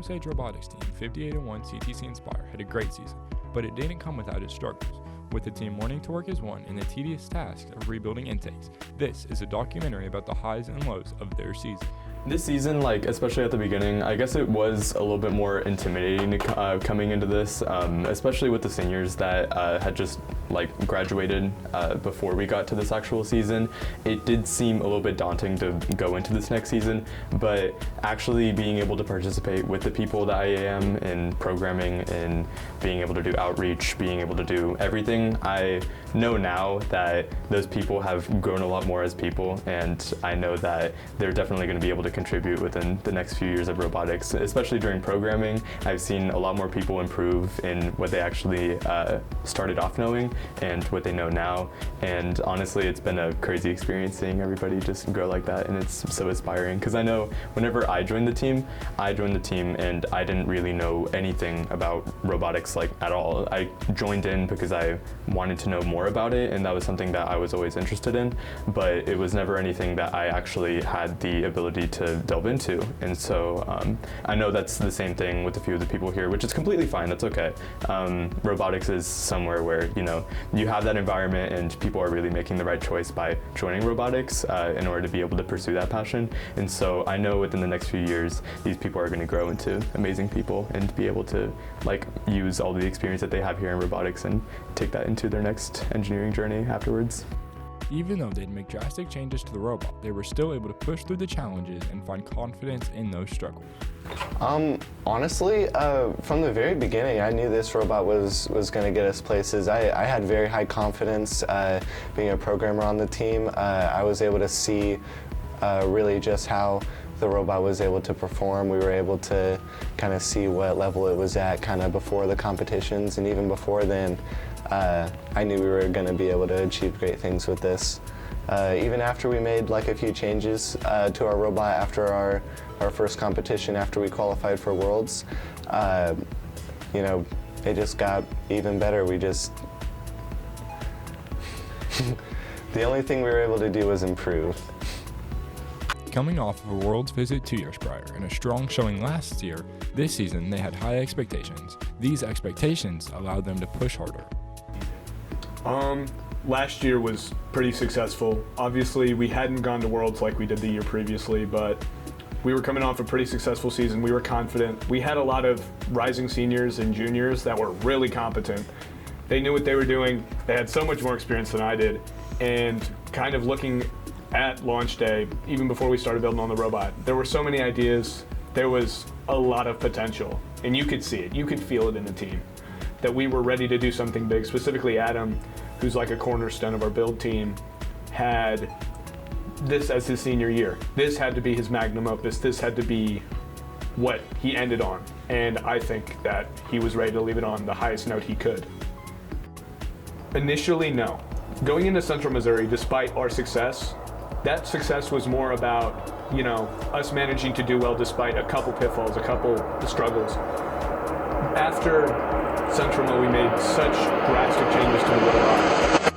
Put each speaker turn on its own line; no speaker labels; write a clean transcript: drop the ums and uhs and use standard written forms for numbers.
Osage Robotics team, 58-1 CTC Inspire, had a great season, but it didn't come without its struggles, with the team wanting to work as one in the tedious task of rebuilding intakes. This is a documentary about the highs and lows of their season.
This season, especially at the beginning, I guess it was a little bit more intimidating coming into this, especially with the seniors that had just graduated before we got to this actual season. It did seem a little bit daunting to go into this next season, but actually being able to participate with the people that I am in programming and being able to do outreach, being able to do everything, I know now that those people have grown a lot more as people, and I know that they're definitely going to be able to contribute within the next few years of robotics, especially during programming. I've seen a lot more people improve in what they actually started off knowing and what they know now, and honestly it's been a crazy experience seeing everybody just grow like that, and it's so inspiring because I know whenever I joined the team and I didn't really know anything about robotics at all. I joined in because I wanted to know more about it, and that was something that I was always interested in, but it was never anything that I actually had the ability to delve into. And so I know that's the same thing with a few of the people here, which is completely fine, that's okay. Robotics is somewhere where you have that environment and people are really making the right choice by joining robotics in order to be able to pursue that passion. And so I know within the next few years these people are going to grow into amazing people and be able to use all the experience that they have here in robotics and take that into their next engineering journey afterwards.
Even though they'd make drastic changes to the robot, they were still able to push through the challenges and find confidence in those struggles.
Honestly, from the very beginning, I knew this robot was going to get us places. I had very high confidence being a programmer on the team. I was able to see really just how the robot was able to perform. We were able to kind of see what level it was at kind of before the competitions, and even before then, I knew we were going to be able to achieve great things with this. Even after we made a few changes to our robot after our first competition, after we qualified for Worlds, it just got even better. The only thing we were able to do was improve.
Coming off of a Worlds visit 2 years prior and a strong showing last year, this season they had high expectations. These expectations allowed them to push harder.
Last year was pretty successful. Obviously, we hadn't gone to Worlds like we did the year previously, but we were coming off a pretty successful season. We were confident. We had a lot of rising seniors and juniors that were really competent. They knew what they were doing. They had so much more experience than I did. And kind of looking at launch day, even before we started building on the robot, there were so many ideas. There was a lot of potential, and you could see it. You could feel it in the team, that we were ready to do something big. Specifically Adam, who's a cornerstone of our build team, had this as his senior year. This had to be his magnum opus. This had to be what he ended on. And I think that he was ready to leave it on the highest note he could. Initially, no. Going into Central Missouri, despite our success, that success was more about, us managing to do well despite a couple pitfalls, a couple struggles. After Central, we made such drastic changes to the robot